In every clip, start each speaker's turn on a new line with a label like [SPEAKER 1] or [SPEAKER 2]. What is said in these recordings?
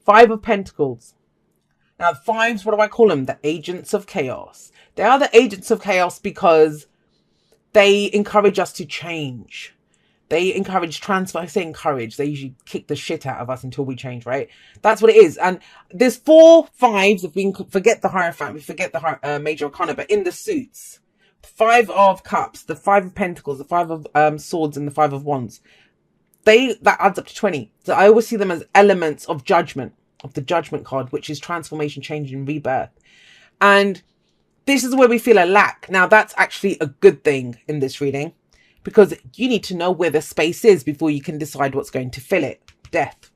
[SPEAKER 1] Five of Pentacles. Now, fives, what do I call them? The agents of chaos. They are the agents of chaos because they encourage us to change. They encourage transfer. I say encourage. They usually kick the shit out of us until we change, right? That's what it is. And there's 4 fives. If we can forget the Hierophant, we forget the major arcana, but in the suits, 5 of Cups, the 5 of Pentacles, the 5 of Swords, and the 5 of Wands. That adds up to 20. So I always see them as elements of judgment, of the Judgment card, which is transformation, change, and rebirth. And this is where we feel a lack. Now, that's actually a good thing in this reading, because you need to know where the space is before you can decide what's going to fill it. Death.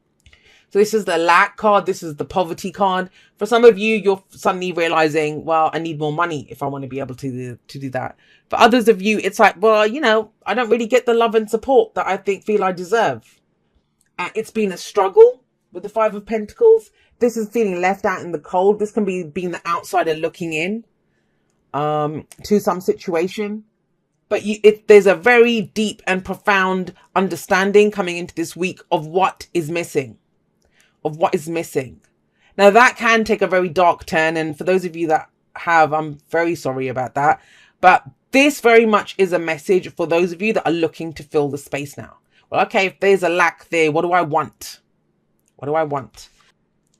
[SPEAKER 1] So this is the lack card. This is the poverty card. For some of you, you're suddenly realizing, well, I need more money if I want to be able to do that. For others of you, it's like, well, you know, I don't really get the love and support that I feel I deserve. It's been a struggle with the 5 of Pentacles. This is feeling left out in the cold. This can be being the outsider looking in to some situation. But there's a very deep and profound understanding coming into this week of what is missing. Now, that can take a very dark turn. And for those of you that have, I'm very sorry about that. But this very much is a message for those of you that are looking to fill the space now. Well, okay, if there's a lack there, what do I want? What do I want?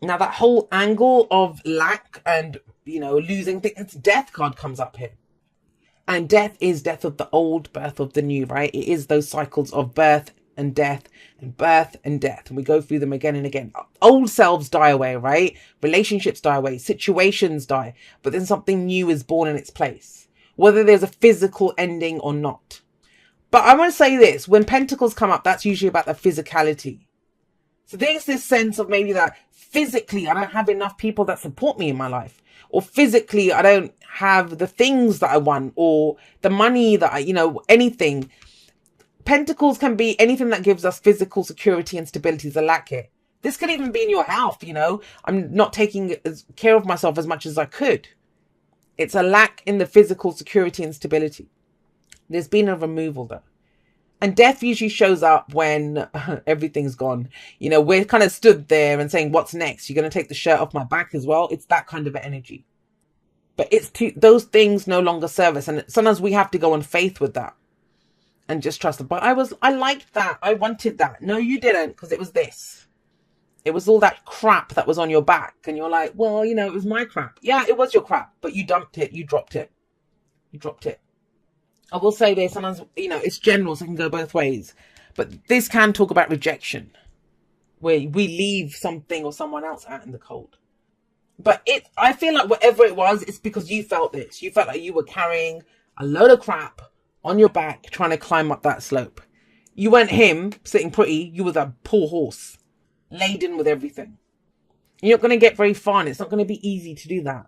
[SPEAKER 1] Now, that whole angle of lack and, you know, losing things, death card comes up here. And death is death of the old, birth of the new, right? It is those cycles of birth and death and birth and death. And we go through them again and again. Old selves die away, right? Relationships die away. Situations die. But then something new is born in its place. Whether there's a physical ending or not. But I want to say this. When Pentacles come up, that's usually about the physicality. So there's this sense of maybe that physically I don't have enough people that support me in my life. Or physically I don't have the things that I want, or the money that I, you know, anything. Pentacles can be anything that gives us physical security and stability is a lack here. This could even be in your health, you know. I'm not taking care of myself as much as I could. It's a lack in the physical security and stability. There's been a removal though. And death usually shows up when everything's gone. You know, we're kind of stood there and saying, what's next? You're going to take the shirt off my back as well. It's that kind of energy. But those things no longer serve us. And sometimes we have to go on faith with that and just trust them. But I liked that. I wanted that. No, you didn't, because it was this. It was all that crap that was on your back. And you're like, well, you know, it was my crap. Yeah, it was your crap. But you dumped it. You dropped it. You dropped it. I will say this, sometimes, you know, it's general, so it can go both ways. But this can talk about rejection, where we leave something or someone else out in the cold. But I feel like whatever it was, it's because you felt this. You felt like you were carrying a load of crap on your back, trying to climb up that slope. You weren't him sitting pretty. You were that poor horse, laden with everything. You're not going to get very far, and it's not going to be easy to do that.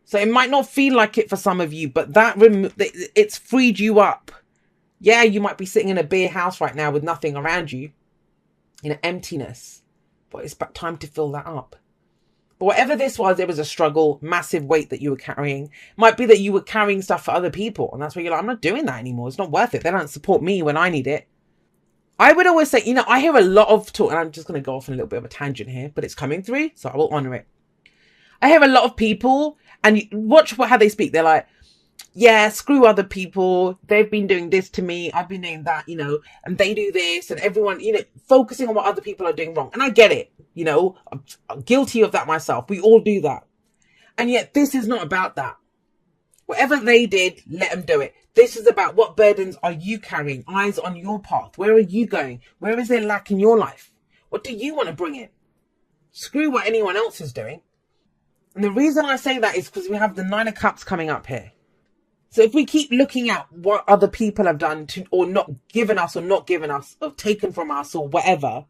[SPEAKER 1] So it might not feel like it for some of you, but it's freed you up. Yeah, you might be sitting in a bare house right now with nothing around you, in an emptiness, but it's about time to fill that up. But whatever this was, there was a struggle, massive weight that you were carrying. It might be that you were carrying stuff for other people, and that's where you're like, I'm not doing that anymore. It's not worth it. They don't support me when I need it. I would always say, you know, I hear a lot of talk, and I'm just going to go off on a little bit of a tangent here, but it's coming through, so I will honor it. I hear a lot of people, and you watch how they speak. They're like, yeah, screw other people. They've been doing this to me. I've been doing that, you know, and they do this, and everyone, you know, focusing on what other people are doing wrong. And I get it, you know, I'm guilty of that myself. We all do that. And yet this is not about that. Whatever they did, let them do it. This is about what burdens are you carrying? Eyes on your path. Where are you going? Where is there lack in your life? What do you want to bring in? Screw what anyone else is doing. And the reason I say that is because we have the 9 of Cups coming up here. So if we keep looking at what other people have done to, or not given us, or taken from us, or whatever,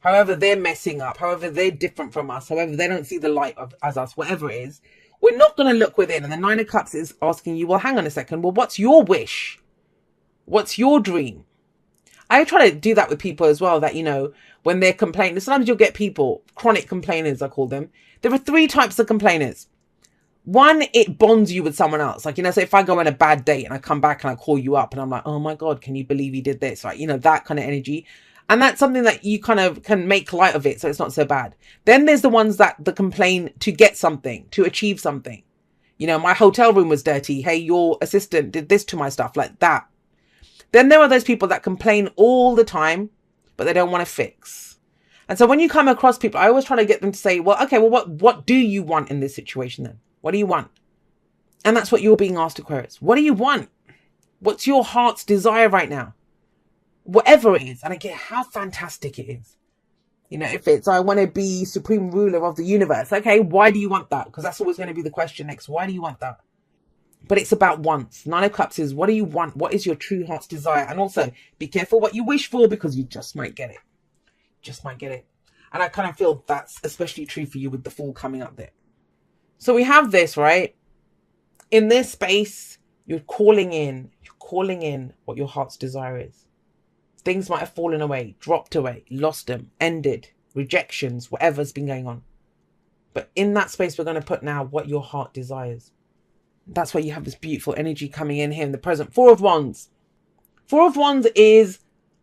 [SPEAKER 1] however they're messing up, however they're different from us, however they don't see the light as us, whatever it is, we're not going to look within. And the 9 of Cups is asking you, well, hang on a second. Well, what's your wish? What's your dream? I try to do that with people as well, that, you know, when they're complaining, sometimes you'll get people, chronic complainers, I call them. There are 3 types of complainers. One, it bonds you with someone else. Like, you know, say if I go on a bad date and I come back and I call you up and I'm like, oh my God, can you believe you did this? Like, you know, that kind of energy. And that's something that you kind of can make light of it, so it's not so bad. Then there's the ones that complain to get something, to achieve something. You know, my hotel room was dirty. Hey, your assistant did this to my stuff, like that. Then there are those people that complain all the time, but they don't want to fix. And so when you come across people, I always try to get them to say, well, okay, well, what do you want in this situation then? What do you want? And that's what you're being asked, Aquarius. What do you want? What's your heart's desire right now? Whatever it is. And I get how fantastic it is. You know, if it's, I want to be supreme ruler of the universe. Okay, why do you want that? Because that's always going to be the question next. Why do you want that? But it's about wants. Nine of Cups is, what do you want? What is your true heart's desire? And also, be careful what you wish for, because you just might get it. Just might get it. And I kind of feel that's especially true for you with the Fool coming up there. So we have this, right? In this space, you're calling in what your heart's desire is. Things might have fallen away, dropped away, lost them, ended, rejections, whatever's been going on. But in that space, we're going to put now what your heart desires. That's why you have this beautiful energy coming in here in the present. Four of Wands. Four of Wands is,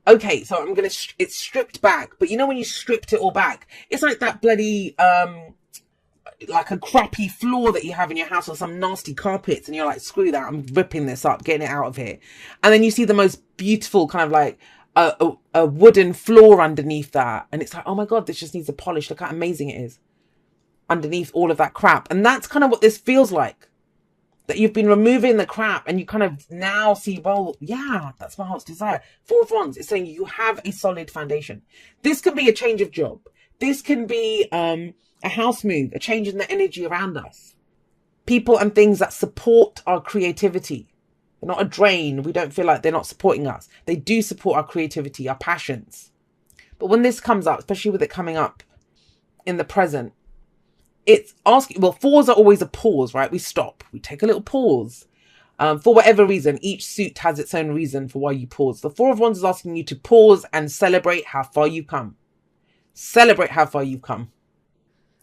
[SPEAKER 1] okay, so it's stripped back. But you know when you stripped it all back, it's like that bloody, like a crappy floor that you have in your house or some nasty carpets. And you're like, screw that, I'm ripping this up, getting it out of here. And then you see the most beautiful kind of like a wooden floor underneath that. And it's like, oh my God, this just needs a polish. Look how amazing it is underneath all of that crap. And that's kind of what this feels like. That you've been removing the crap and you kind of now see, well, yeah, that's my heart's desire. Four of Wands is saying you have a solid foundation. This can be a change of job. This can be a house move, a change in the energy around us. People and things that support our creativity. They're not a drain. We don't feel like they're not supporting us. They do support our creativity, our passions. But when this comes up, especially with it coming up in the present, it's asking, well, fours are always a pause, right? We stop, we take a little pause. For whatever reason, each suit has its own reason for why you pause. The Four of Wands is asking you to pause and celebrate how far you've come. Celebrate how far you've come.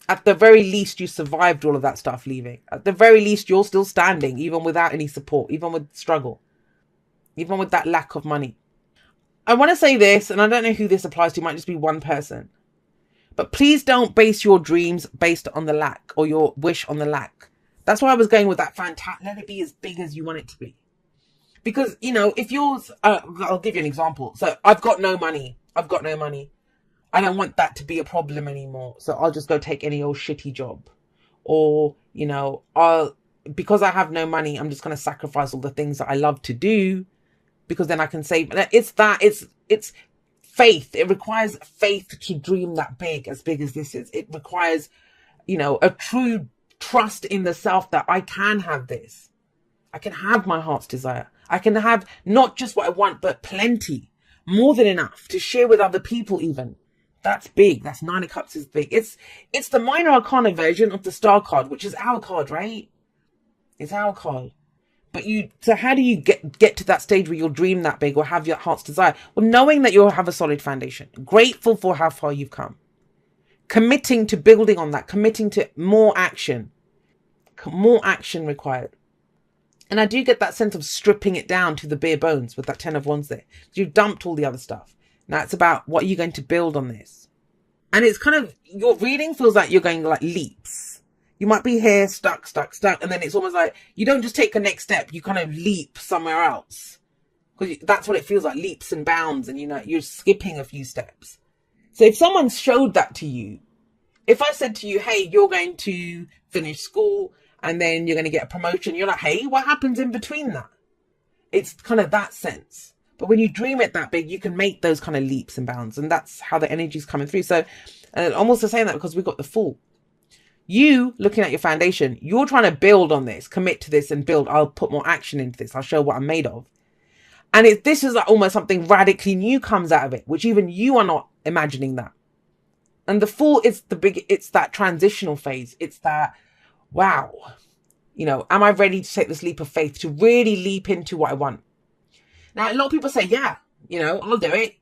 [SPEAKER 1] At the very least, you survived all of that stuff leaving. At the very least, you're still standing, even without any support, even with struggle, even with that lack of money. I want to say this, and I don't know who this applies to, it might just be one person. But please don't base your dreams based on the lack, or your wish on the lack. That's why I was going with that fantastic. Let it be as big as you want it to be. Because, you know, if yours, I'll give you an example. So I've got no money. I've got no money. I don't want that to be a problem anymore. So I'll just go take any old shitty job. Or, you know, because I have no money, I'm just going to sacrifice all the things that I love to do. Because then I can save. It's faith. It requires faith to dream that big as this is. It requires, you know, a true trust in the self that I can have this. I can have my heart's desire. I can have not just what I want, but plenty, more than enough to share with other people even. That's big. That's Nine of Cups is big. It's the minor arcana version of the Star card, which is our card, right? It's our card. But so how do you get to that stage where you'll dream that big or have your heart's desire? Well, knowing that you'll have a solid foundation, grateful for how far you've come, committing to building on that, committing to more action required. And I do get that sense of stripping it down to the bare bones with that 10 of Wands there. You've dumped all the other stuff. Now it's about what are you going to build on this? And it's kind of, your reading feels like you're going like leaps. You might be here stuck. And then it's almost like you don't just take a next step. You kind of leap somewhere else. Because that's what it feels like, leaps and bounds. And, you know, you're skipping a few steps. So if someone showed that to you, if I said to you, hey, you're going to finish school and then you're going to get a promotion. You're like, hey, what happens in between that? It's kind of that sense. But when you dream it that big, you can make those kind of leaps and bounds. And that's how the energy is coming through. So I'm also saying that because we've got the Fool. You looking at your foundation, you're trying to build on this, commit to this and build. I'll put more action into this. I'll show what I'm made of. And this is like almost something radically new comes out of it, which even you are not imagining that. And the Fool is it's that transitional phase. It's that, wow, you know, am I ready to take this leap of faith to really leap into what I want? Now, a lot of people say, yeah, you know, I'll do it.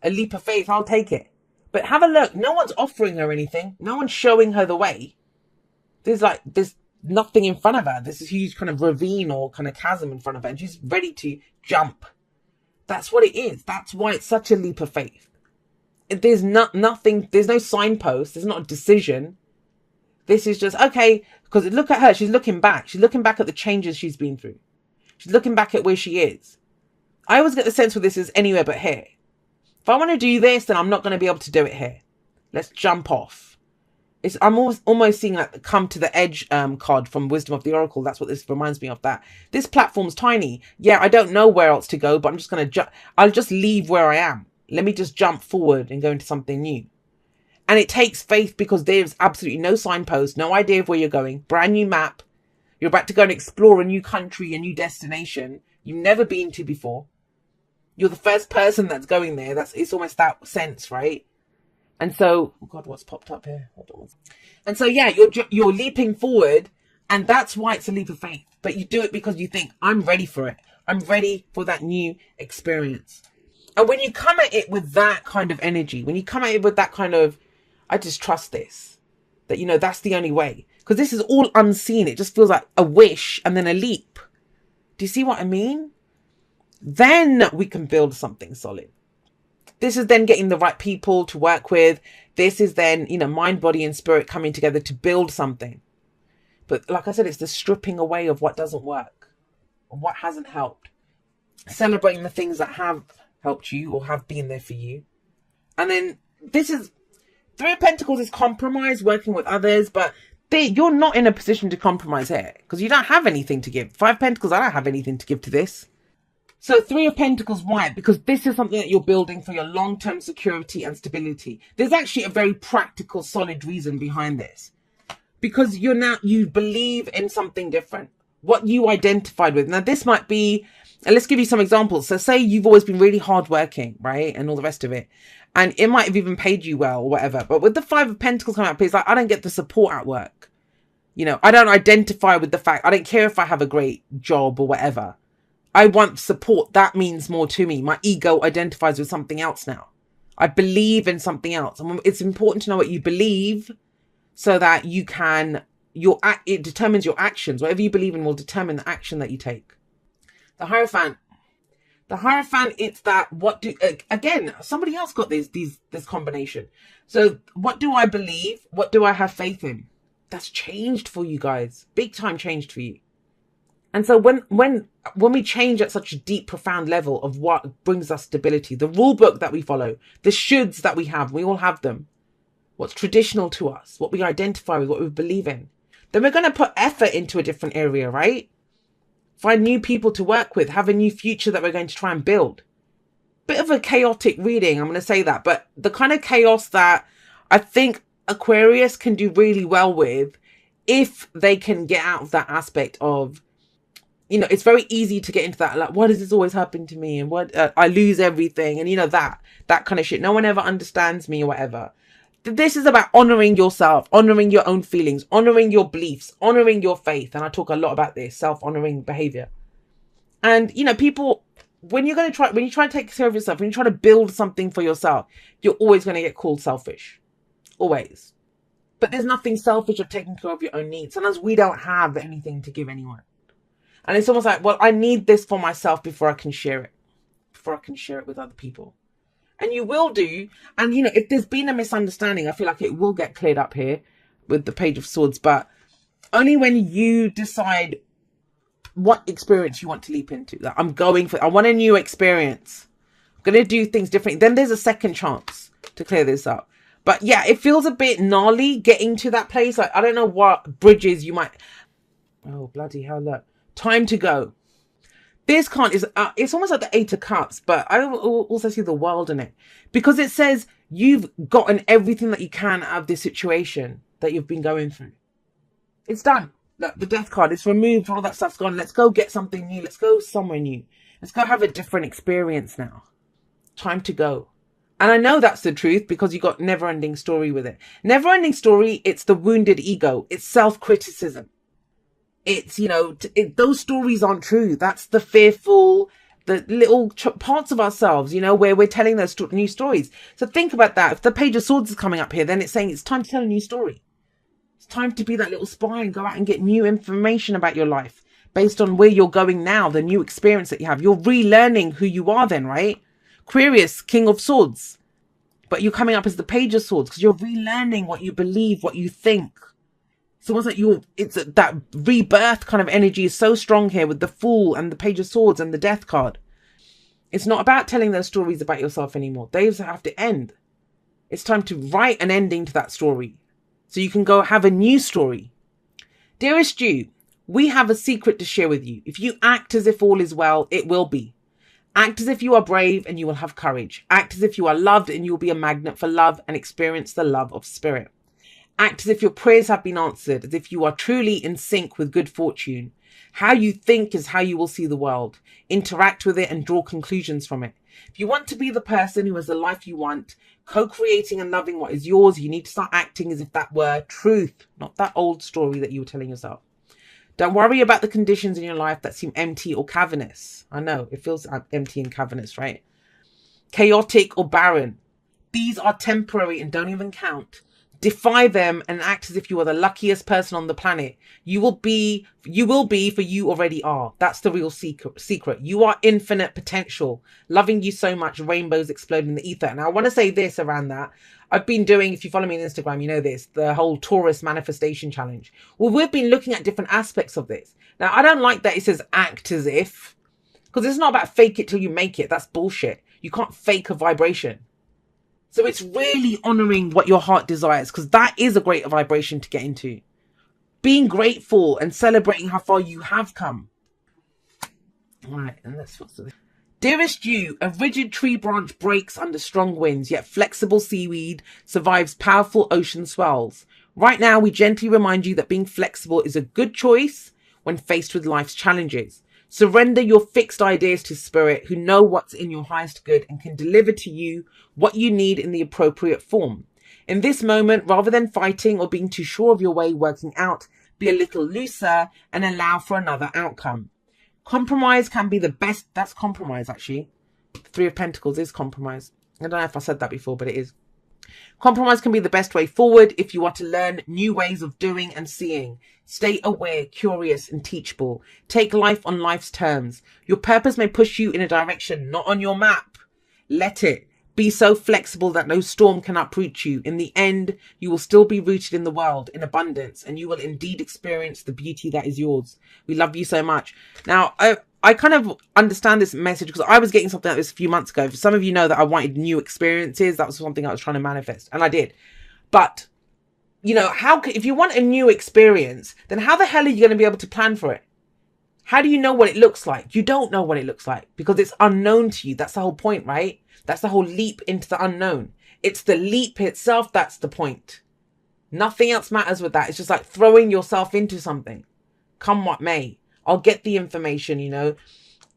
[SPEAKER 1] A leap of faith, I'll take it. But have a look. No one's offering her anything. No one's showing her the way. There's nothing in front of her. There's this huge kind of ravine or kind of chasm in front of her. And she's ready to jump. That's what it is. That's why it's such a leap of faith. There's nothing, there's no signpost, there's not a decision. This is just, okay, because look at her, she's looking back. She's looking back at the changes she's been through. She's looking back at where she is. I always get the sense with this is anywhere but here. If I want to do this, then I'm not going to be able to do it here. Let's jump off. I'm almost seeing like come to the edge card from Wisdom of the Oracle. That's what this reminds me of. That this platform's tiny. Yeah, I don't know where else to go, but I'm just going to I'll just leave where I am. Let me just jump forward and go into something new. And it takes faith because there's absolutely no signpost, no idea of where you're going. Brand new map. You're about to go and explore a new country, a new destination you've never been to before. You're the first person that's going there. It's almost that sense, right? And so, oh God, what's popped up here? Hold on. And so, yeah, you're leaping forward, and that's why it's a leap of faith. But you do it because you think, I'm ready for it. I'm ready for that new experience. And when you come at it with that kind of energy, when you come at it with that kind of, I just trust this, that, you know, that's the only way. Because this is all unseen. It just feels like a wish and then a leap. Do you see what I mean? Then we can build something solid. This is then getting the right people to work with. This is then, you know, mind, body and spirit coming together to build something. But like I said, it's the stripping away of what doesn't work, of what hasn't helped. Celebrating the things that have helped you or have been there for you. And then this is, Three of Pentacles is compromise, working with others, but you're not in a position to compromise here because you don't have anything to give. Five of Pentacles, I don't have anything to give to this. So Three of Pentacles, why? Because this is something that you're building for your long-term security and stability. There's actually a very practical, solid reason behind this. Because you believe in something different. What you identified with. Now this might be, and let's give you some examples. So say you've always been really hardworking, right? And all the rest of it. And it might have even paid you well or whatever. But with the Five of Pentacles coming up, it's like, I don't get the support at work. You know, I don't identify with the fact, I don't care if I have a great job or whatever. I want support. That means more to me. My ego identifies with something else now. I believe in something else. And it's important to know what you believe so that you can, it determines your actions. Whatever you believe in will determine the action that you take. The Hierophant. The Hierophant, it's that, again, somebody else got this combination. So what do I believe? What do I have faith in? That's changed for you guys. Big time changed for you. And so when we change at such a deep, profound level of what brings us stability, the rule book that we follow, the shoulds that we have, we all have them. What's traditional to us, what we identify with, what we believe in. Then we're going to put effort into a different area, right? Find new people to work with, have a new future that we're going to try and build. Bit of a chaotic reading, I'm going to say that. But the kind of chaos that I think Aquarius can do really well with, if they can get out of that aspect of, you know, it's very easy to get into that, like, why does this always happen to me? And what, I lose everything. And you know, that kind of shit. No one ever understands me or whatever. This is about honoring yourself, honoring your own feelings, honoring your beliefs, honoring your faith. And I talk a lot about this, self-honoring behavior. And, you know, people, when you try to take care of yourself, when you try to build something for yourself, you're always going to get called selfish. Always. But there's nothing selfish of taking care of your own needs. Sometimes we don't have anything to give anyone. And it's almost like, well, I need this for myself before I can share it. Before I can share it with other people. And you will do. And, you know, if there's been a misunderstanding, I feel like it will get cleared up here with the Page of Swords. But only when you decide what experience you want to leap into. Like, I want a new experience. I'm going to do things differently. Then there's a second chance to clear this up. But yeah, it feels a bit gnarly getting to that place. Like, I don't know what bridges you might... Oh, bloody hell, look. Time to go. This card is, it's almost like the Eight of Cups, but I also see the world in it. Because it says you've gotten everything that you can out of this situation that you've been going through. It's done. Look, the Death card, it's removed, all that stuff's gone. Let's go get something new. Let's go somewhere new. Let's go have a different experience now. Time to go. And I know that's the truth because you got Never-Ending Story with it. Never-Ending Story, it's the wounded ego. It's self-criticism. It's, you know, those stories aren't true. That's the fearful, the little parts of ourselves, you know, where we're telling those new stories. So think about that. If the Page of Swords is coming up here, then it's saying it's time to tell a new story. It's time to be that little spy and go out and get new information about your life based on where you're going now, the new experience that you have. You're relearning who you are then, right? Aquarius, King of Swords. but you're coming up as the Page of Swords because you're relearning what you believe, what you think. It's almost like it's that rebirth kind of energy is so strong here with the Fool and the Page of Swords and the Death card. It's not about telling those stories about yourself anymore. Those have to end. It's time to write an ending to that story so you can go have a new story. Dearest you, we have a secret to share with you. If you act as if all is well, it will be. Act as if you are brave and you will have courage. Act as if you are loved and you will be a magnet for love and experience the love of spirit. Act as if your prayers have been answered, as if you are truly in sync with good fortune. How you think is how you will see the world. Interact with it and draw conclusions from it. If you want to be the person who has the life you want, co-creating and loving what is yours, you need to start acting as if that were truth, not that old story that you were telling yourself. Don't worry about the conditions in your life that seem empty or cavernous. I know, it feels empty and cavernous, right? Chaotic or barren. These are temporary and don't even count. Defy them and act as if you are the luckiest person on the planet. You will be, for you already are. That's the real secret. You are infinite potential. Loving you so much, rainbows explode in the ether. And I want to say this around that. I've been doing, if you follow me on Instagram, you know this, the whole Taurus manifestation challenge. Well, we've been looking at different aspects of this. Now, I don't like that it says act as if, because it's not about fake it till you make it. That's bullshit. You can't fake a vibration. So it's really honoring what your heart desires, because that is a great vibration to get into. Being grateful and celebrating how far you have come. All right, and let's what's this? Dearest you, a rigid tree branch breaks under strong winds, yet flexible seaweed survives powerful ocean swells. Right now, we gently remind you that being flexible is a good choice when faced with life's challenges. Surrender your fixed ideas to spirit, who know what's in your highest good and can deliver to you what you need in the appropriate form. In this moment, rather than fighting or being too sure of your way working out, be a little looser and allow for another outcome. Compromise can be the best. That's compromise, actually. Three of Pentacles is compromise. I don't know if I said that before, but it is. Compromise can be the best way forward if you are to learn new ways of doing and seeing. Stay aware, curious, and teachable. Take life on life's terms. Your purpose may push you in a direction not on your map. Let it. Be so flexible that no storm can uproot you. In the end, you will still be rooted in the world, in abundance, and you will indeed experience the beauty that is yours. We love you so much. Now, I kind of understand this message because I was getting something like this a few months ago. For some of you know that I wanted new experiences. That was something I was trying to manifest, and I did. But, you know, if you want a new experience, then how the hell are you going to be able to plan for it? How do you know what it looks like? You don't know what it looks like because it's unknown to you. That's the whole point, right? That's the whole leap into the unknown. It's the leap itself that's the point. Nothing else matters with that. It's just like throwing yourself into something. Come what may. I'll get the information, you know.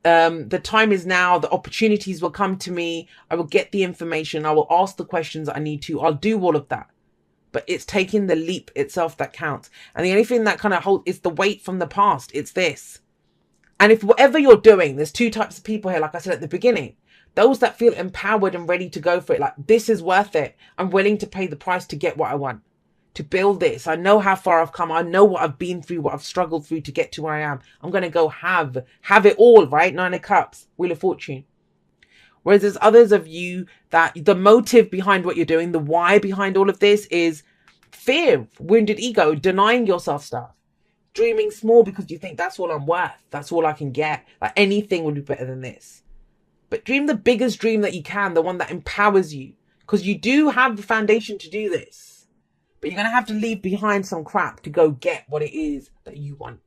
[SPEAKER 1] The time is now. The opportunities will come to me. I will get the information. I will ask the questions I need to. I'll do all of that. But it's taking the leap itself that counts. And the only thing that kind of holds is the weight from the past. It's this. And if whatever you're doing, there's two types of people here, like I said at the beginning. Those that feel empowered and ready to go for it. Like, this is worth it. I'm willing to pay the price to get what I want. To build this. I know how far I've come. I know what I've been through, what I've struggled through to get to where I am. I'm going to go have it all, right? Nine of Cups, Wheel of Fortune. Whereas there's others of you that the motive behind what you're doing, the why behind all of this is fear, wounded ego, denying yourself stuff. Dreaming small because you think that's all I'm worth. That's all I can get. Like, anything would be better than this. But dream the biggest dream that you can, the one that empowers you. Because you do have the foundation to do this. But you're going to have to leave behind some crap to go get what it is that you want.